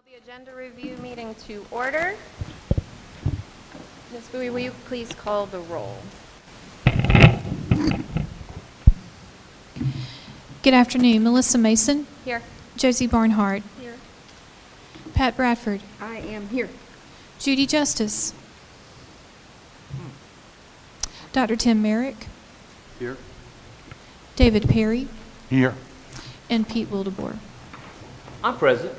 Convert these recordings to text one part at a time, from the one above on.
The agenda review meeting to order. Ms. Bowie, will you please call the roll? Good afternoon. Melissa Mason, Here. Josie Barnhart, Here. Pat Bradford, I am here. Judy Justice, Dr. Tim Merrick, Here. David Perry, Here. and Pete Wildebohr. I'm present.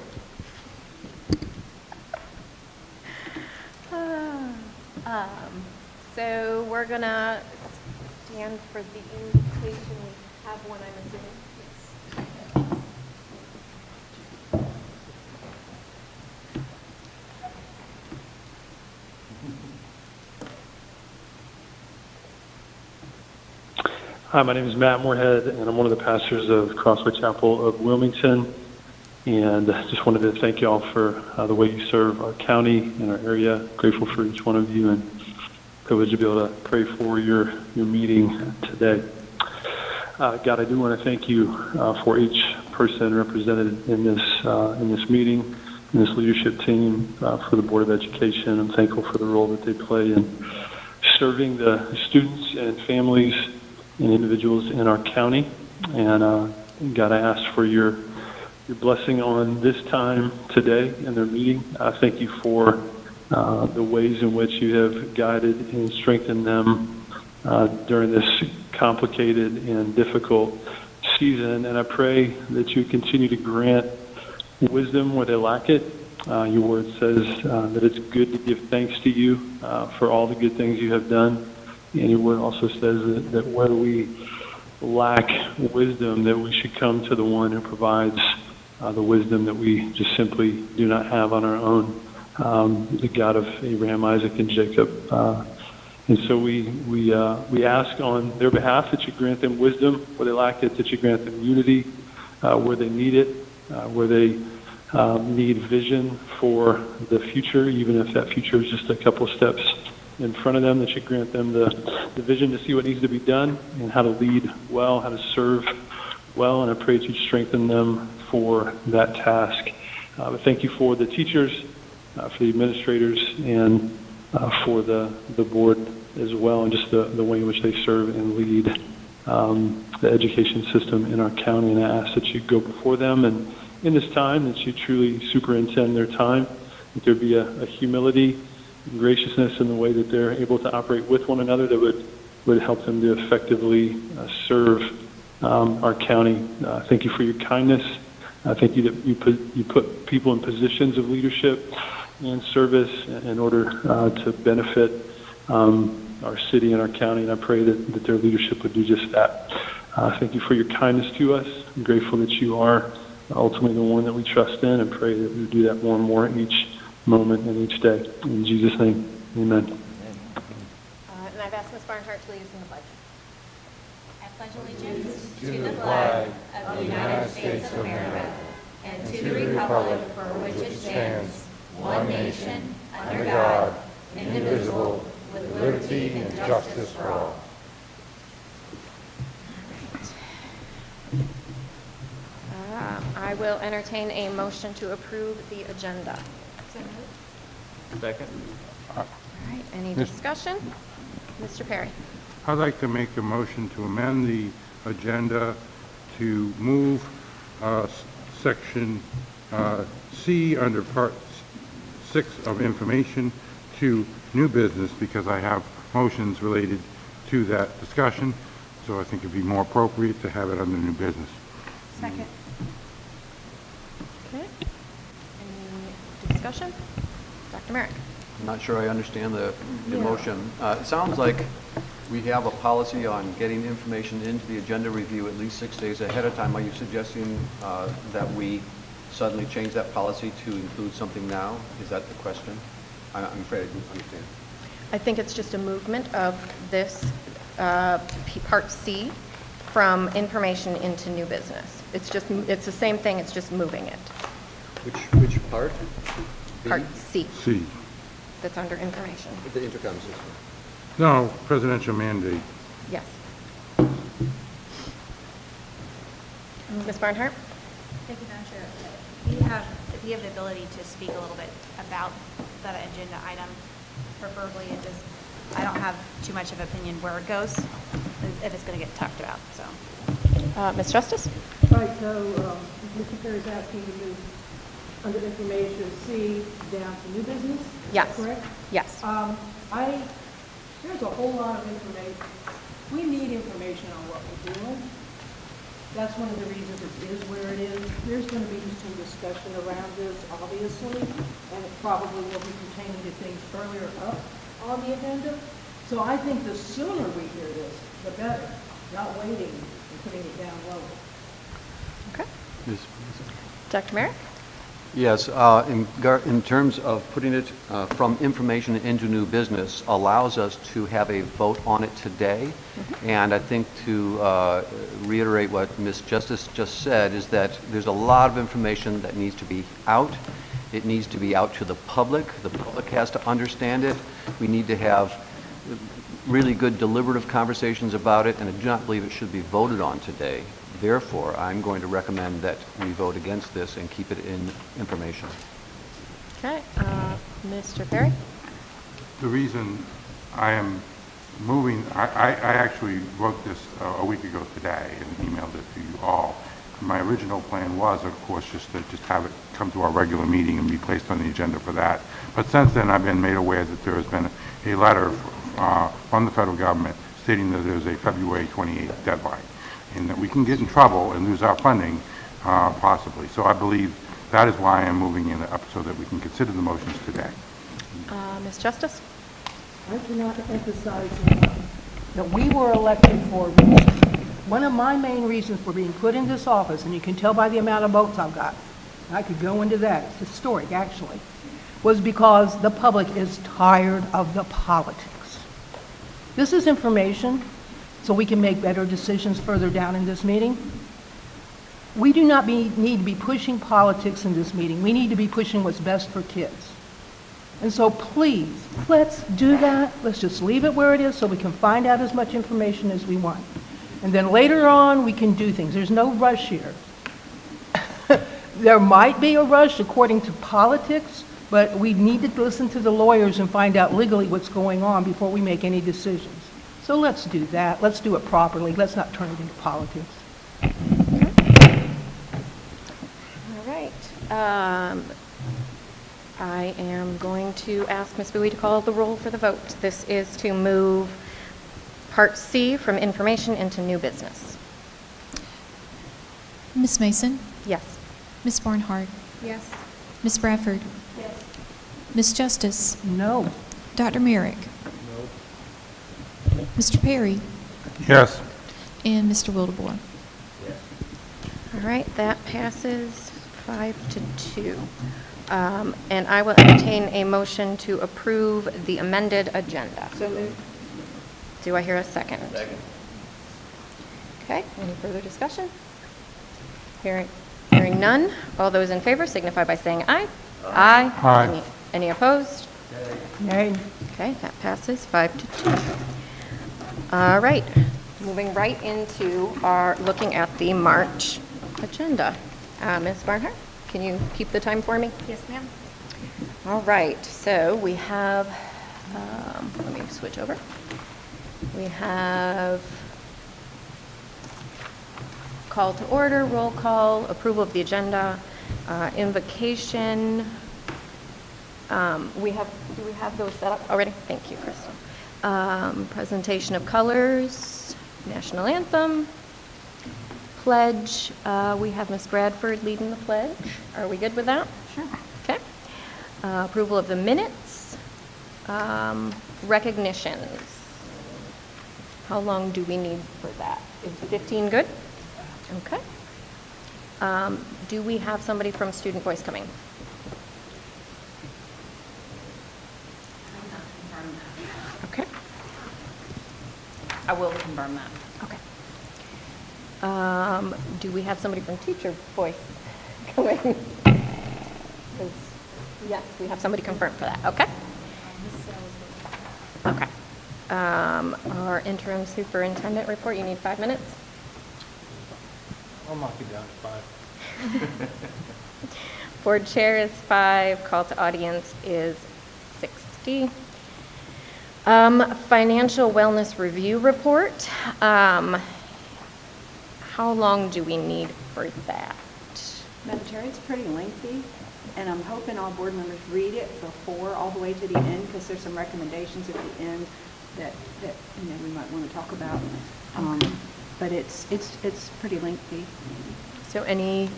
So we're gonna stand for the invitation. We have one, I'm assuming. Yes. Hi, my name is Matt Moorhead, and I'm one of the pastors of Crossway Chapel of Wilmington. And I just wanted to thank you all for the way you serve our county and our area. Grateful for each one of you, and privileged to be able to pray for your meeting today. God, I do want to thank you for each person represented in this meeting, in this leadership team, for the Board of Education. I'm thankful for the role that they play in serving the students and families and individuals in our county. And God, I ask for your blessing on this time today in their meeting. I thank you for the ways in which you have guided and strengthened them during this complicated and difficult season. And I pray that you continue to grant wisdom where they lack it. Your word says that it's good to give thanks to you for all the good things you have done. And your word also says that where we lack wisdom, that we should come to the one who provides the wisdom that we just simply do not have on our own, the God of Abraham, Isaac, and Jacob. And so we ask on their behalf that you grant them wisdom where they lack it, that you grant them unity where they need it, where they need vision for the future, even if that future is just a couple steps in front of them, that you grant them the vision to see what needs to be done and how to lead well, how to serve well. And I pray that you strengthen them for that task. But thank you for the teachers, for the administrators, and for the board as well, and just the way in which they serve and lead the education system in our county. And I ask that you go before them, and in this time, that you truly superintend their time, that there be a humility and graciousness in the way that they're able to operate with one another that would help them to effectively serve our county. Thank you for your kindness. Thank you that you put people in positions of leadership and service in order to benefit our city and our county, and I pray that their leadership would do just that. Thank you for your kindness to us. I'm grateful that you are ultimately the one that we trust in, and pray that we would do that more and more each moment and each day. In Jesus' name, amen. And I've asked Ms. Barnhart to lead us in the pledge. I pledge allegiance to the flag of the United States of America and to the republic for which it stands, one nation, under God, indivisible, with liberty and justice for all. I will entertain a motion to approve the agenda. Second. All right, any discussion? Mr. Perry. I'd like to make a motion to amend the agenda to move section C under part 6 of information to new business, because I have motions related to that discussion, so I think it'd be more appropriate to have it under new business. Second. Okay. Any discussion? Dr. Merrick. I'm not sure I understand the motion. It sounds like we have a policy on getting information into the agenda review at least 6 days ahead of time. Are you suggesting that we suddenly change that policy to include something now? Is that the question? I'm afraid I don't understand. I think it's just a movement of this Part C from information into new business. It's the same thing, it's just moving it. Which part? Part C, C. that's under information. The intercom system. No, presidential mandate. Yes. Ms. Barnhart? Thank you, Madam Chair. We have do you have the ability to speak a little bit about that agenda item, preferably, and just, I don't have too much of an opinion where it goes, if it's going to get talked about, so. Ms. Justice? Right, so Mr. Perry's asking to move under information C down to new business? Is that Yes. correct? Yes. There's a whole lot of information. We need information on what we're doing. That's one of the reasons it is where it is. There's going to be some discussion around this, obviously, and it probably will be pertaining to things earlier up on the agenda. So I think the sooner we hear this, the better, not waiting and putting it down lower. Okay. Ms. Dr. Merrick? Yes, in terms of putting it from information into new business allows us to have a vote on it today. And I think to reiterate what Ms. Justice just said is that there's a lot of information that needs to be out. It needs to be out to the public. The public has to understand it. We need to have really good deliberative conversations about it, and I do not believe it should be voted on today. Therefore, I'm going to recommend that we vote against this and keep it in information. Okay. Mr. Perry? The reason I am moving, I actually wrote this a week ago today and emailed it to you all. My original plan was, of course, just to have it come to our regular meeting and be placed on the agenda for that. But since then, I've been made aware that there has been a letter from the federal government stating that there's a February 28th deadline, and that we can get in trouble and lose our funding, possibly. So I believe that is why I'm moving it up, so that we can consider the motions today. Ms. Justice? I cannot emphasize enough that we were elected for a reason. One of my main reasons for being put in this office, and you can tell by the amount of votes I've got, and I could go into that, it's historic actually, was because the public is tired of the politics. This is information so we can make better decisions further down in this meeting. We do not need to be pushing politics in this meeting. We need to be pushing what's best for kids. And so please, let's do that. Let's just leave it where it is so we can find out as much information as we want. And then later on, we can do things. There's no rush here. There might be a rush according to politics, but we need to listen to the lawyers and find out legally what's going on before we make any decisions. So let's do that. Let's do it properly. Let's not turn it into politics. All right. I am going to ask Ms. Bowie to call the roll for the vote. This is to move Part C from information into new business. Ms. Mason? Yes. Ms. Barnhart? Yes. Ms. Bradford? Yes. Ms. Justice? No. Dr. Merrick? Mr. Perry? Yes. And Mr. Wildebohr? All right, that passes 5-2. And I will entertain a motion to approve the amended agenda. So moved. Do I hear a second? Second. Okay, any further discussion? Hearing none. All those in favor signify by saying aye. Aye. Aye. Any opposed? Nay. Okay, that passes 5-2. All right, moving right into our looking at the March agenda. Ms. Barnhart, can you keep the time for me? Yes, ma'am. All right, so we have, let me switch over. We have call to order, roll call, approval of the agenda, invocation. Do we have those set up already? Thank you, Crystal. Presentation of colors, national anthem, pledge. We have Ms. Bradford leading the pledge. Are we good with that? Sure. Okay. Approval of the minutes, recognitions. How long do we need for that? Is 15 good? Okay. Do we have somebody from Student Voice coming? Okay. I will confirm that. Okay. Do we have somebody from Teacher Voice coming? Yes, we have somebody confirmed for that. Okay. Okay. Our interim superintendent report, you need 5 minutes? I'll knock it down to 5. board chair is 5, call to audience is 60. Financial wellness review report. How long do we need for that? Madam Chair, it's pretty lengthy, and I'm hoping all board members read it before all the way to the end, because there's some recommendations at the end that we might want to talk about. But it's pretty lengthy. So any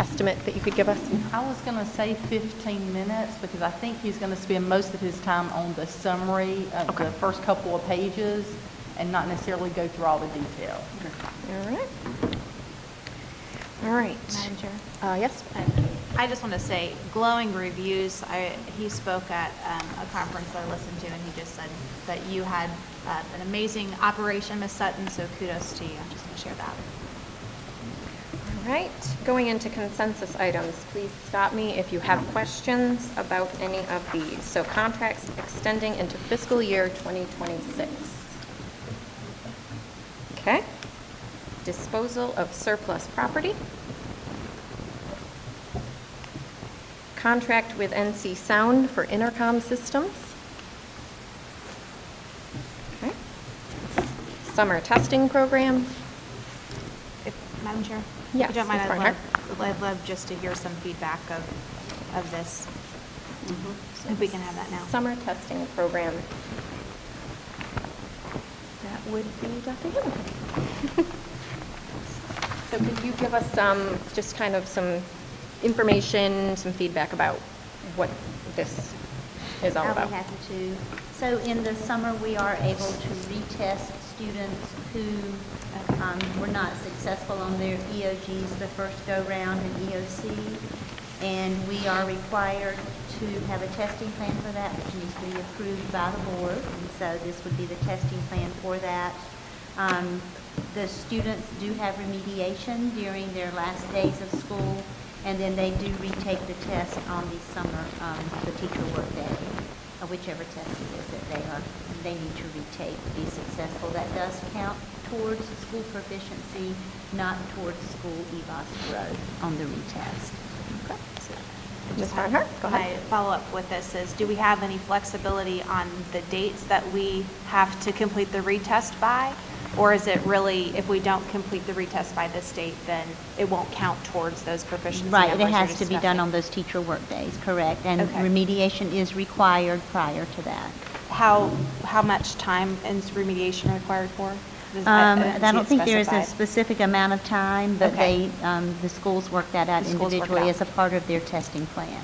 estimate that you could give us? I was going to say 15 minutes because I think he's going to spend most of his time on the summary of the first couple of pages and not necessarily go through all the detail. All right. All right. Madam Chair? Yes? I just want to say, glowing reviews. He spoke at a conference that I listened to, and he just said that you had an amazing operation, Ms. Sutton, so kudos to you. I'm just going to share that. All right. Going into consensus items, please stop me if you have questions about any of these. So contracts extending into fiscal year 2026. Okay. Disposal of surplus property. Contract with NC Sound for intercom systems. Okay. Summer testing program. Madam Chair? Yes, If you don't mind, Ms. I'd love just to hear some feedback of this. If we can have that now. Summer testing program. That would be Dr. Hanover. So could you give us just kind of some information, some feedback about what this is all I'll about? be happy to. So in the summer, we are able to retest students who were not successful on their EOGs the first go-round in EOC. And we are required to have a testing plan for that, which needs to be approved by the board. And so this would be the testing plan for that. The students do have remediation during their last days of school, and then they do retake the test on the summer, the teacher work day, or whichever test it is that they need to retake to be successful. That does count towards school proficiency, not towards school EVOS growth on the retest. Okay. Just Ms. Barnhart, go ahead. My follow-up with this is, do we have any flexibility on the dates that we have to complete the retest by? Or is it really, if we don't complete the retest by this date, then it won't count towards those proficiency Right, numbers it you're has to be done discussing? on those teacher work days, correct? And Okay. remediation is required prior to that. How much time is remediation required for? I didn't see I don't it think there is a specified. specific amount of time, but Okay. the schools work that out The schools work it individually out. as a part of their testing plan.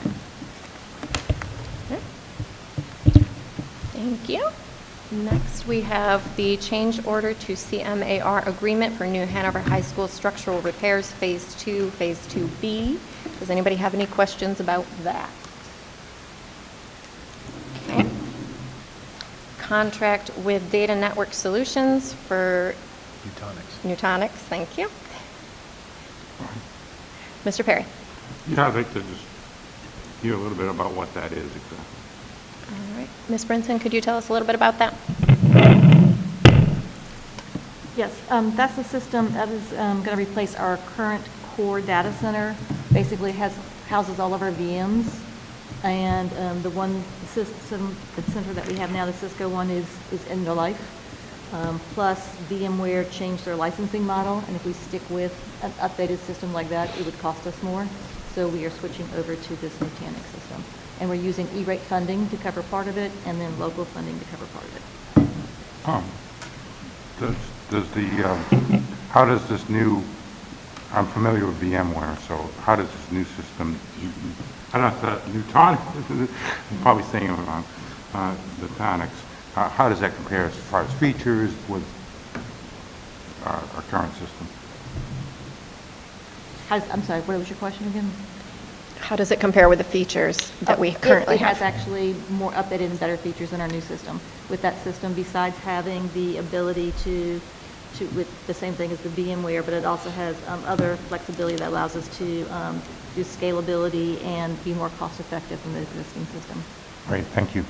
Thank you. Next, we have the change order to CMAR agreement for New Hanover High School structural repairs, Phase 2, Phase 2B. Does anybody have any questions about that? Okay. Contract with Data Network Solutions for Nutanix, thank you. Mr. Perry. Yeah, I'd like to just hear a little bit about what that is exactly. All right. Ms. Brinson, could you tell us a little bit about that? Yes, that's the system that is going to replace our current core data center. Basically houses all of our VMs. And the one system, the center that we have now, the Cisco one, is end of life. Plus, VMware changed their licensing model, and if we stick with an updated system like that, it would cost us more. So we are switching over to this Nutanix system. And we're using E-rate funding to cover part of it, and then local funding to cover part of it. How does this new, I'm familiar with VMware, so how does this new system, I don't know if Nutanix, I'm probably saying it wrong, Nutanix, how does that compare as far as features with our current system? I'm sorry, what was your question again? How does it compare with the features that we currently It has have? actually more updated and better features than our new system. With that system, besides having the ability to with the same thing as the VMware, but it also has other flexibility that allows us to do scalability and be more cost-effective than the existing system. Great, thank you.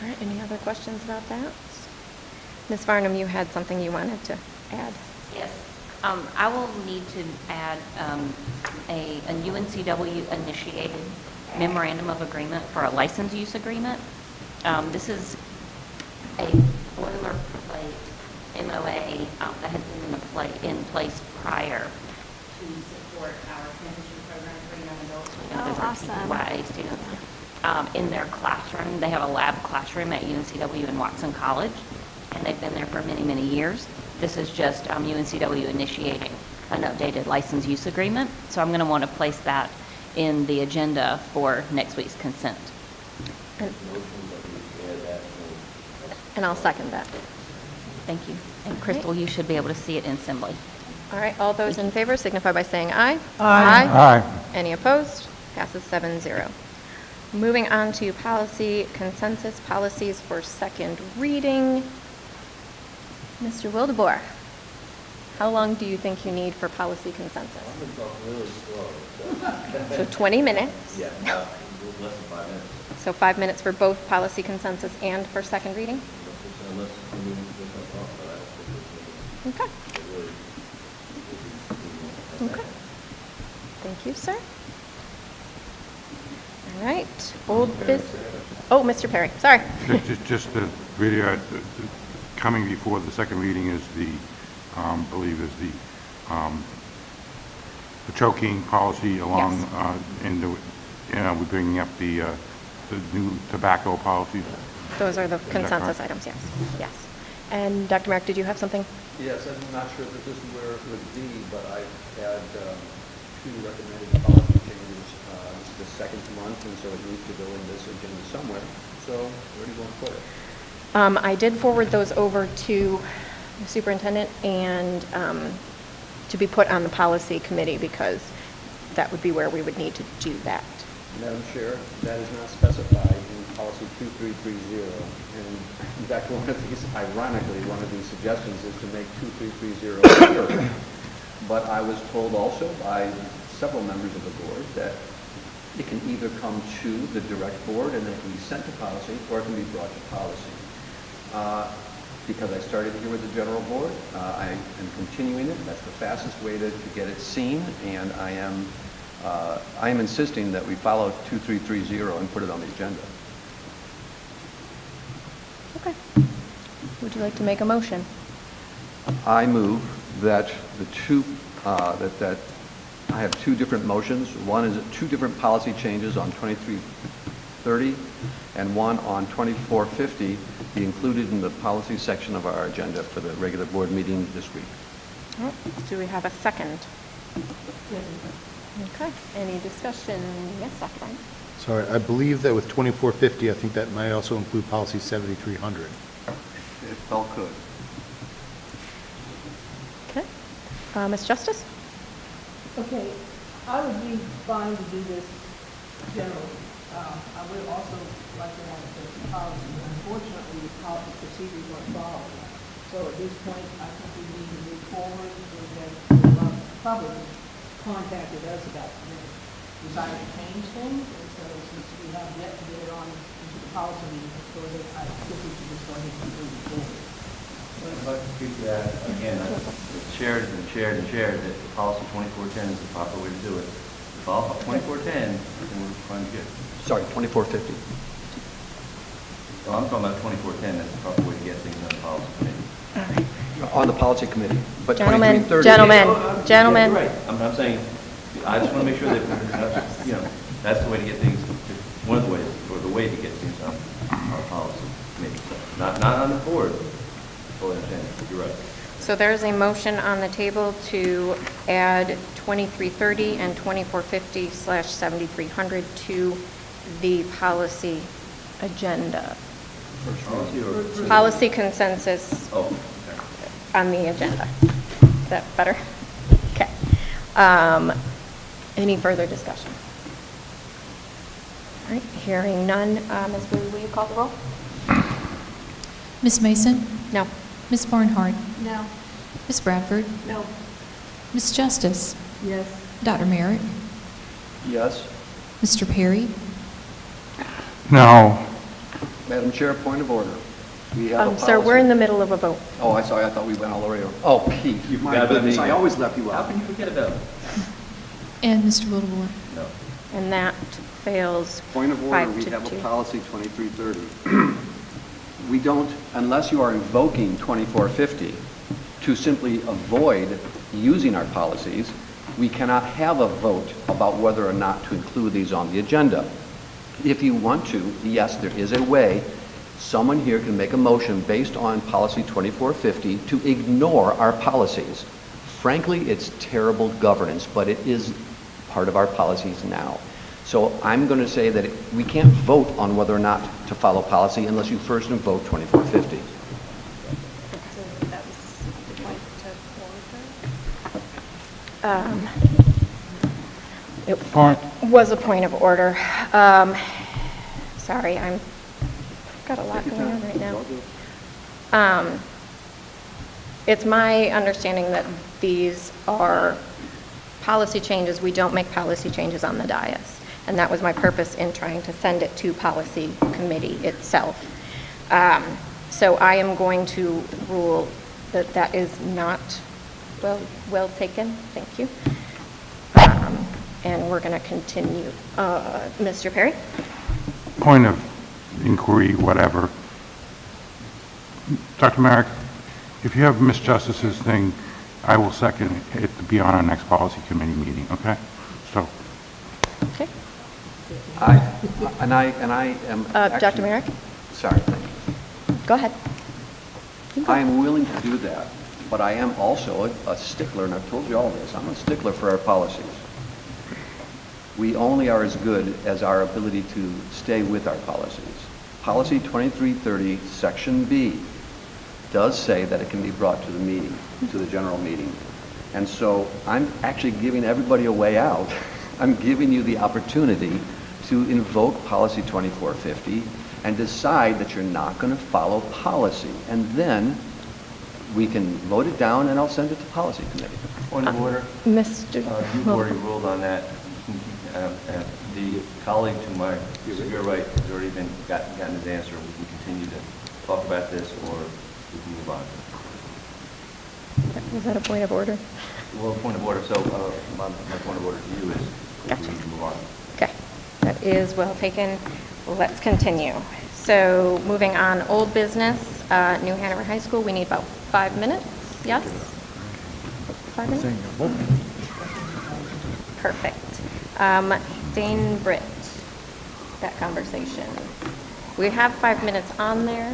All right, any other questions about that? Ms. Farnham, you had something you wanted to add? Yes. I will need to add a UNCW-initiated memorandum of agreement for a license use agreement. This is a boilerplate MOA that has been in place prior to support our transition program for young adults. We know those are TPYA students. In their classroom, they have a lab classroom at UNCW and Watson College, and they've been there for many, many years. This is just UNCW initiating an updated license use agreement, so I'm going to want to place that in the agenda for next week's consent. And I'll second that. Thank you. And Crystal, you should be able to see it in Assembly. All right, all those in favor signify by saying aye. Aye. Aye. Any opposed? Passes 7-0. Moving on to policy consensus policies for second reading. Mr. Wildebohr, how long do you think you need for policy consensus? I'm going to talk really slow. So 20 minutes. Yeah, less than 5 minutes. So 5 minutes for both policy consensus and for second reading? Unless we don't talk about it. Okay. Okay. Thank you, sir. All right, old business. Oh, Mr. Perry, sorry. Just the video, coming before the second reading is the, believe is the choking policy along, in the, we're bringing up the new tobacco policies. Those are the that consensus correct? items, yes, yes. And Dr. Merrick, did you have something? Yes, I'm not sure that this is where it would be, but I had two recommended policy changes. This is the second month, and so it needs to go in this agenda somewhere. So where do you want to put it? I did forward those over to the superintendent and to be put on the policy committee because that would be where we would need to do that. Madam Chair, that is not specified in policy 2330. And in fact, one of these, ironically, one of these suggestions is to make 2330 clearer. But I was told also by several members of the board that it can either come to the direct board and then it can be sent to policy, or it can be brought to policy. Because I started here with the general board, I am continuing it. That's the fastest way to get it seen, and I am insisting that we follow 2330 and put it on the agenda. Okay. Would you like to make a motion? I move that the two, that I have two different motions. One is two different policy changes on 2330 and one on 2450 be included in the policy section of our agenda for the regular board meeting this week. All right. Do we have a second? Okay. Any discussion? Yes, Dr. Barnes? Sorry, I believe that with 2450, I think that might also include policy 7300. It well could. Okay. Ms. Justice? Okay, I would be fine to do this generally. I would also like to have a policy. Unfortunately, the policy procedures weren't followed. So at this point, I think we need to move forward. The public contacted us about deciding to change things, and so since we have yet to get it on into the policy meeting, so that I think we should just go ahead and move forward. I'd like to speak to that. Again, it's shared and shared and shared that the policy 2410 is the proper way to do it. The policy 2410, and we're trying to get. Sorry, 2450. Well, I'm talking about 2410 as the proper way to get things on the policy committee. On the policy committee. But Gentlemen, 2330. gentlemen. Yeah, you're right. I'm saying, I just want to make sure that, that's the way to get things, one of the ways, or the way to get things on our policy committee. Not on the board. Fully understand. You're right. So there's a motion on the table to add 2330 and 2450/7300 to the policy agenda. Policy or? Policy consensus Oh, okay. on the agenda. Is that better? Okay. Any further discussion? All right, hearing none. Ms. Bowie, will you call the roll? Ms. Mason? No. Ms. Barnhart? No. Ms. Bradford? No. Ms. Justice? Yes. Dr. Merrick? Yes. Mr. Perry? No. Madam Chair, point of order. We have a Sir, we're policy. in the middle of a vote. Oh, I thought we went all the way over. Oh, Pete, You my forgot about goodness, me. I always left you How out. can you forget about it? And Mr. Wildebohr? No. And that fails Point of order, 5 we to have a 2. policy 2330. We don't, unless you are invoking 2450 to simply avoid using our policies, we cannot have a vote about whether or not to include these on the agenda. If you want to, yes, there is a way. Someone here can make a motion based on policy 2450 to ignore our policies. Frankly, it's terrible governance, but it is part of our policies now. So I'm going to say that we can't vote on whether or not to follow policy unless you first invoke 2450. It Point. was a point of order. Sorry, I've got a lot going on right now. It's my understanding that these are policy changes. We don't make policy changes on the dais. And that was my purpose in trying to send it to policy committee itself. So I am going to rule that that is not well taken. Thank you. And we're going to continue. Mr. Perry? Point of inquiry, whatever. Dr. Merrick, if you have Ms. Justice's thing, I will second it to be on our next policy committee meeting, okay? So, Okay. I am... Dr. actually- Merrick? Sorry, thank you. Go ahead. I am willing to do that, but I am also a stickler, and I've told you all this, I'm a stickler for our policies. We only are as good as our ability to stay with our policies. Policy 2330, Section B, does say that it can be brought to the meeting, to the general meeting. And so I'm actually giving everybody a way out. I'm giving you the opportunity to invoke policy 2450 and decide that you're not going to follow policy. And then we can vote it down and I'll send it to policy committee. Point of order. Mr. You've already ruled on that. The colleague to my severe right has already gotten his answer. We can continue to talk about this, or we can move on. Was that a point of order? Well, point of order, so my point of order to you is Gotcha. we can move on. Okay, that is well taken. Let's continue. So moving on, old business, New Hanover High School, we need about 5 minutes, yes? 5 minutes? Perfect. Dane Britt, that conversation. We have 5 minutes on there.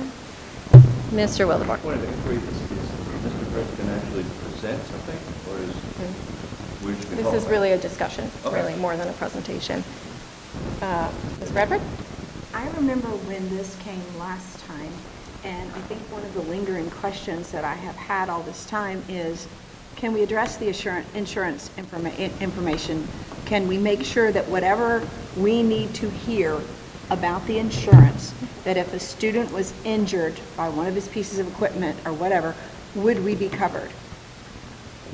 Mr. Wildebohr. Point of inquiry, is Mr. Brett can actually present something, or is we just gonna talk This is about really it? a discussion, Okay. really more than a presentation. Ms. Bradford? I remember when this came last time, and I think one of the lingering questions that I have had all this time is, can we address the insurance information? Can we make sure that whatever we need to hear about the insurance, that if a student was injured by one of his pieces of equipment or whatever, would we be covered?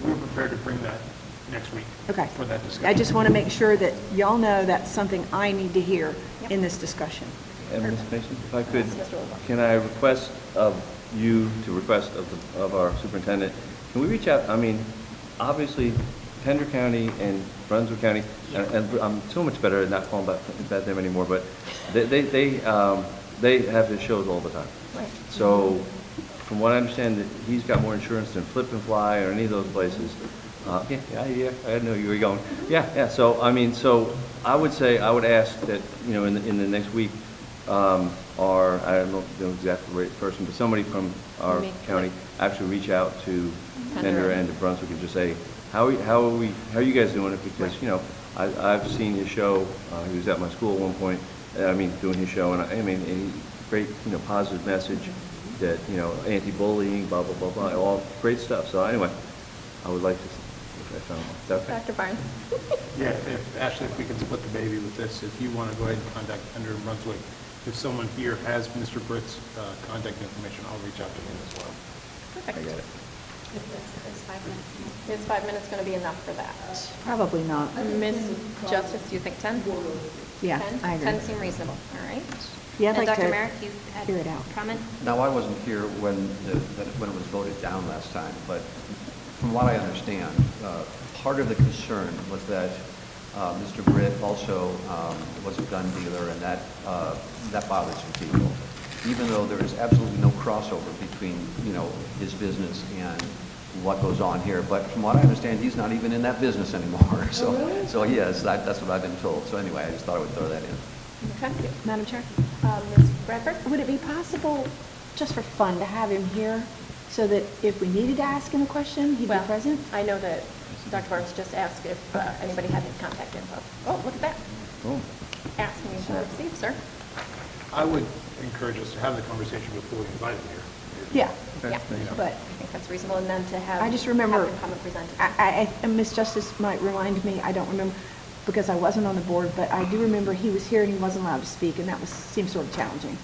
We're prepared to bring that next week. Okay. For that discussion. I just want to make sure that y'all know that's something I need to hear in this discussion. And Ms. Mason, if I could, can I request of you to request of our superintendent, can we reach out, I mean, obviously, Pender County and Brunswick County, and I'm so much better at not calling about them anymore, but they have his shows all the time. Right. So, from what I understand, that he's got more insurance than Flip and Fly or any of those places. Yeah, I know you were going. Yeah, so, I mean, so I would say, I would ask that, you know, in the next week, or, I don't know the exact right person, but somebody from our county actually reach out to Pender and to Brunswick and just say, how are you guys doing it? Because, you know, I've seen his show, he was at my school at one point, I mean, doing his show, and I mean, great, you know, positive message that, you know, anti-bullying, blah, blah, blah, blah, all great stuff. So anyway, I would like to, if I found one. Is that okay? Dr. Barnes? Yeah, Ashley, if we can split the baby with this, if you want to go ahead and contact Pender and Brunswick, if someone here has Mr. Britt's contact information, I'll reach out to him as well. Perfect. I got it. Is 5 minutes going to be enough for that? Probably not. Ms. Justice, do you think 10? Yeah, 10? I agree. 10 seem reasonable, all right. Yeah, I'd And like Dr. to Merrick, you had hear it out. comment? Now, I wasn't here when when it was voted down last time, but from what I understand, part of the concern was that Mr. Britt also was a gun dealer, and that bothered some people, even though there is absolutely no crossover between, his business and what goes on here. But from what I understand, he's not even in that business anymore. So, so yes, that's what I've been told. So anyway, I just thought I would throw that in. Okay, Madam Chair? Ms. Bradford? Would it be possible, just for fun, to have him here so that if we needed to ask him a question, he'd be Well, present? I know that Dr. Barnes just asked if anybody had his contact info. Oh, look at that. Oh. Asking you to receive, sir. I would encourage us to have the conversation before we invite him here. Yeah, Yeah, but I think that's reasonable, and then to have. I just remember, have him come and present it. and Ms. Justice might remind me, I don't remember, because I wasn't on the board, but I do remember he was here and he wasn't allowed to speak, and that seemed sort of challenging.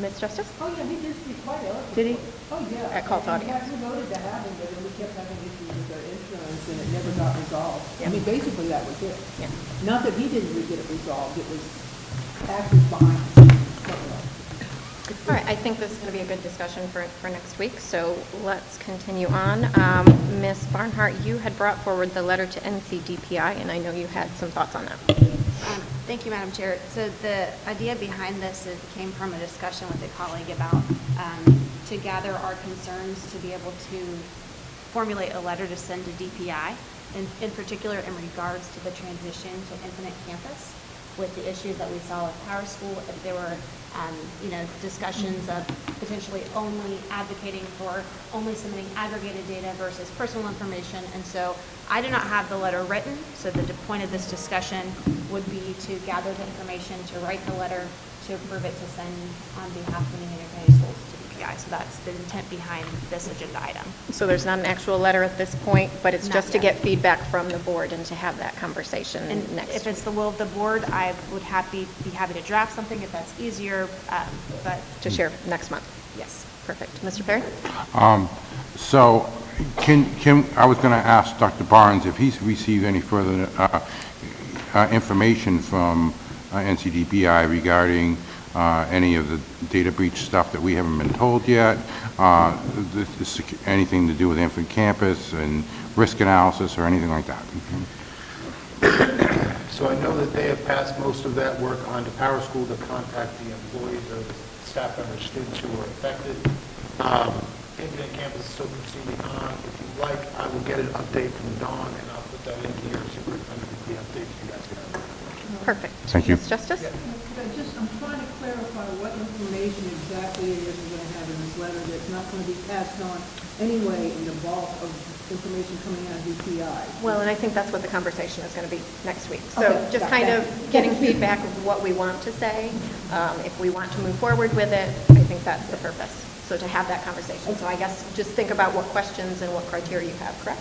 Ms. Justice? Oh, yeah, he did speak quite eloquently. Did he? Oh, yeah. At call to And in audience. fact, we voted to have him, but then we kept having issues with their insurance, and it never got resolved. Yeah. I mean, basically, that was it. Yeah. Not that he didn't get it resolved, it was actors behind the scenes. All right, I think this is going to be a good discussion for next week, so let's continue on. Ms. Barnhart, you had brought forward the letter to NCDPI, and I know you had some thoughts on that. Thank you, Madam Chair. So the idea behind this came from a discussion with a colleague about to gather our concerns to be able to formulate a letter to send to DPI, in particular in regards to the transition to Infinite Campus with the issues that we saw with Power School. If there were discussions of potentially only advocating for only submitting aggregated data versus personal information. And so I do not have the letter written, so the point of this discussion would be to gather the information, to write the letter, to approve it to send on behalf of the Union County Schools to DPI. So that's the intent behind this agenda item. So there's not an actual letter at this point, but it's Not just to yet. get feedback from the board and to have that conversation And next if week. it's the will of the board, I would be happy to draft something if that's easier, but To share next month. yes. Perfect. Mr. Perry? So I was going to ask Dr. Barnes if he's received any further information from NCDPI regarding any of the data breach stuff that we haven't been told yet, anything to do with Infant Campus and risk analysis or anything like that. So I know that they have passed most of that work on to Power School to contact the employees or the staff members, students who were affected. Infinite Campus is still proceeding on. If you like, I will get an update from Dawn, and I'll put that into your superintendent, the update you guys can have. Perfect. Thank you. Ms. Justice? I'm trying to clarify what information exactly it is we're going to have in this letter that's not going to be passed on anyway in the bulk of information coming out of DPI. Well, and I think that's what the conversation is going to be next week. So Okay, just got kind that. of getting feedback of what we want to say. If we want to move forward with it, I think that's the purpose. So to have that conversation. So I guess just think about what questions and what criteria you have, correct?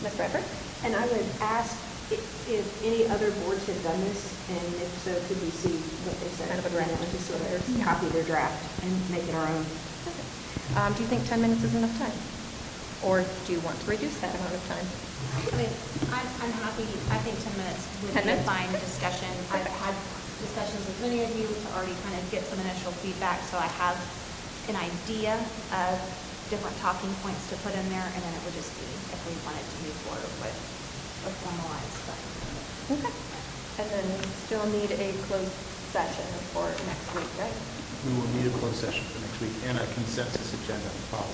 Ms. Bradford? And I would ask if any other boards have done this, and if so, could we see what they said? Kind of a draft. And just sort of copy their draft and make it our own. Do you think 10 minutes is enough time? Or do you want to reduce that amount of time? I mean, I'm happy, I think 10 minutes would 10 be a minutes? fine discussion. I've had discussions with many of you to already kind of get some initial feedback, so I have an idea of different talking points to put in there, and then it would just be if we wanted to move forward with a formalized stuff. Okay. And then we still need a closed session for next week, right? We will need a closed session for next week and a consensus agenda to follow.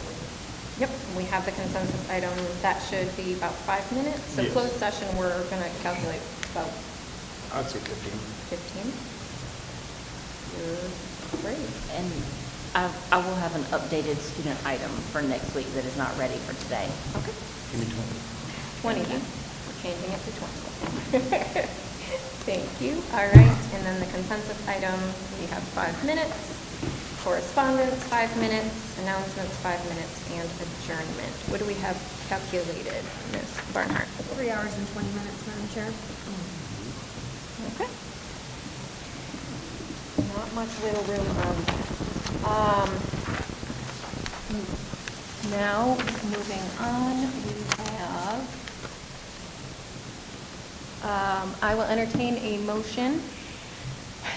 Yep, we have the consensus item. That should be about 5 minutes. So Yes. closed session, we're going to calculate about I'd say 15. 15. You're great. And I will have an updated student item for next week that is not ready for today. Okay. Give me 20 then. We're changing it to 20. Thank you. All right, and then the consensus item, we have 5 minutes. Correspondence, 5 minutes. Announcements, 5 minutes, and adjournment. What do we have calculated, Ms. Barnhart? 3 hours and 20 minutes, Madam Chair. Okay. Not much wiggle room on that. Now, moving on, we have, I will entertain a motion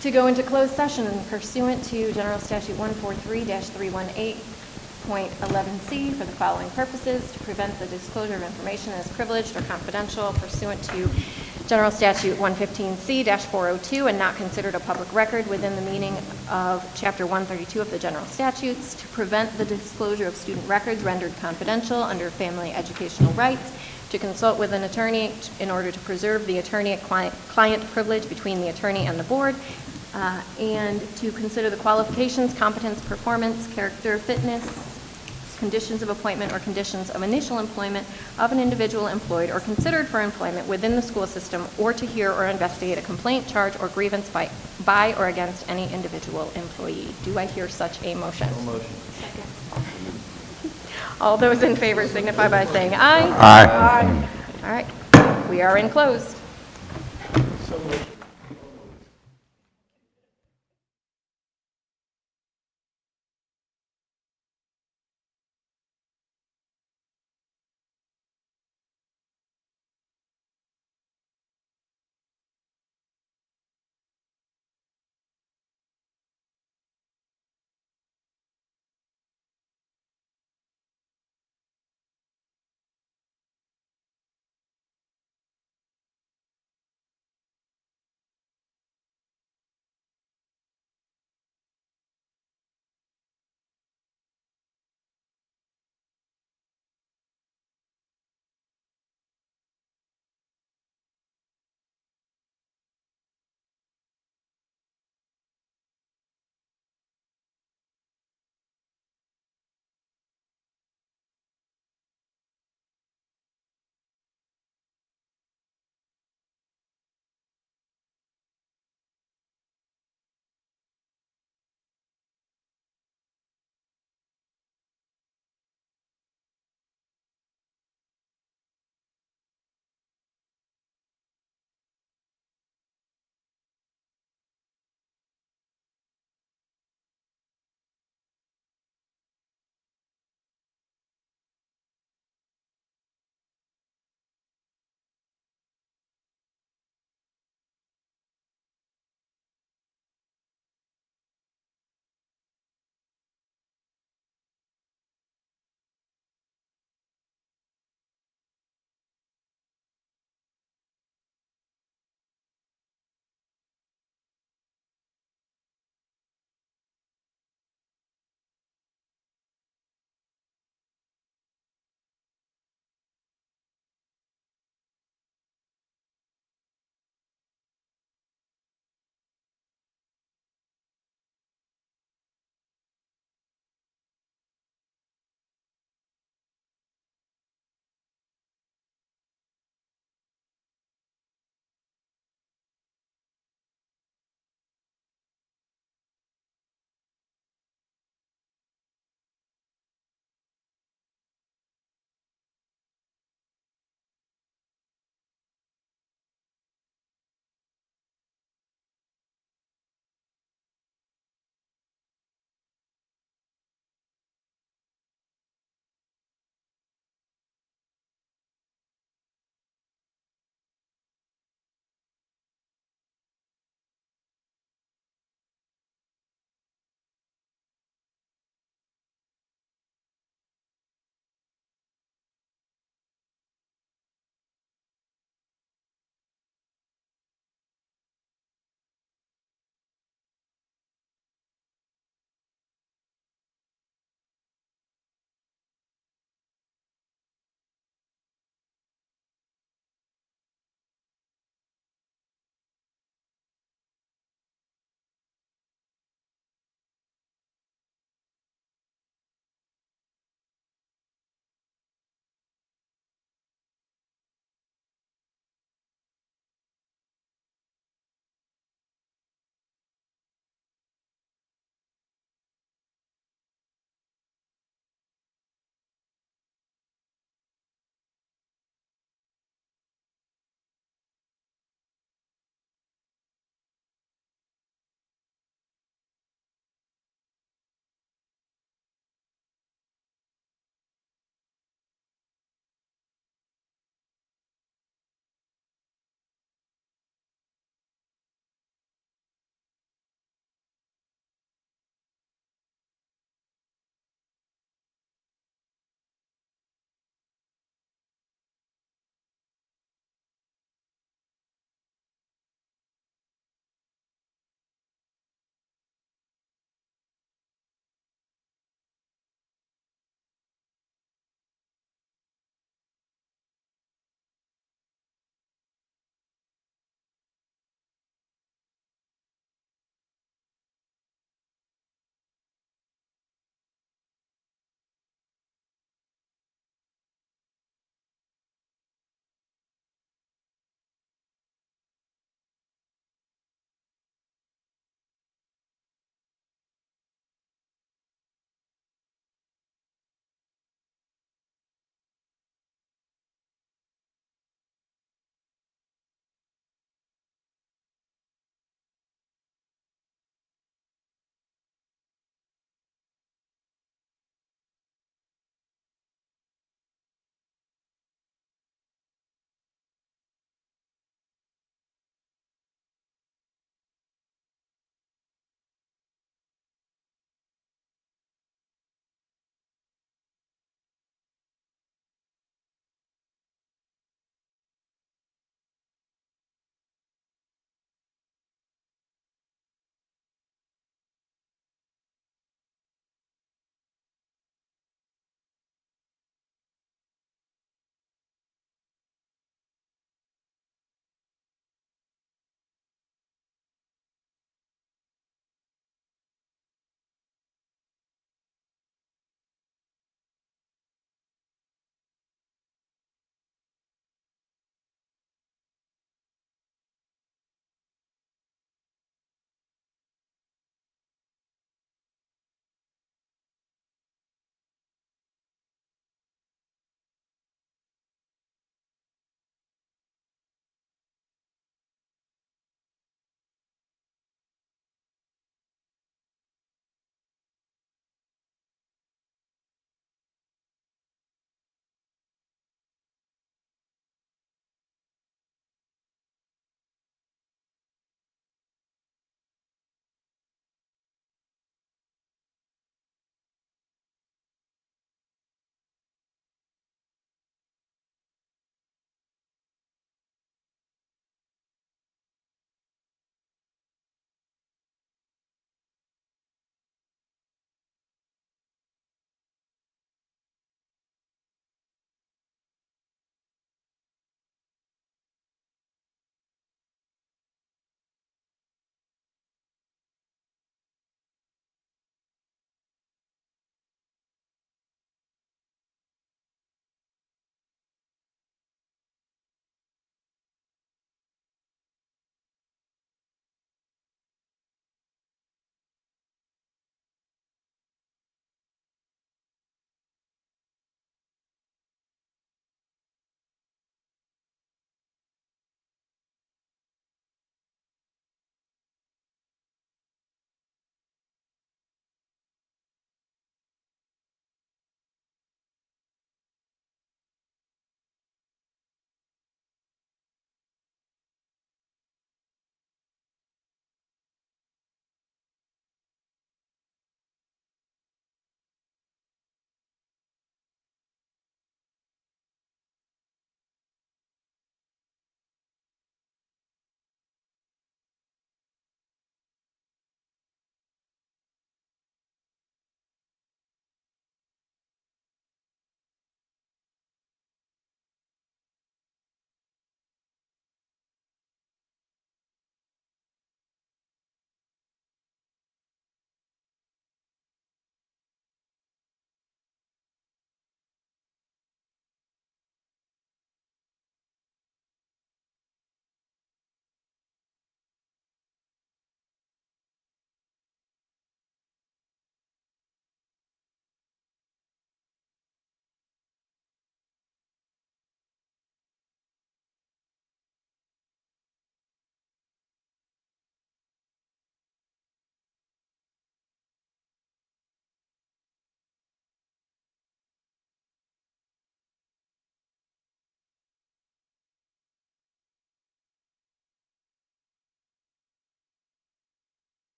to go into closed session pursuant to General Statute 143-318.11C for the following purposes: to prevent the disclosure of information as privileged or confidential pursuant to General Statute 115C-402 and not considered a public record within the meaning of Chapter 132 of the General Statutes, to prevent the disclosure of student records rendered confidential under family educational rights, to consult with an attorney in order to preserve the attorney-client privilege between the attorney and the board, and to consider the qualifications, competence, performance, character, fitness, conditions of appointment, or conditions of initial employment of an individual employed or considered for employment within the school system, or to hear or investigate a complaint, charge, or grievance by or against any individual employee. Do I hear such a motion? No motion. All those in favor signify by saying aye. Aye. All right, we are in closed. So moved.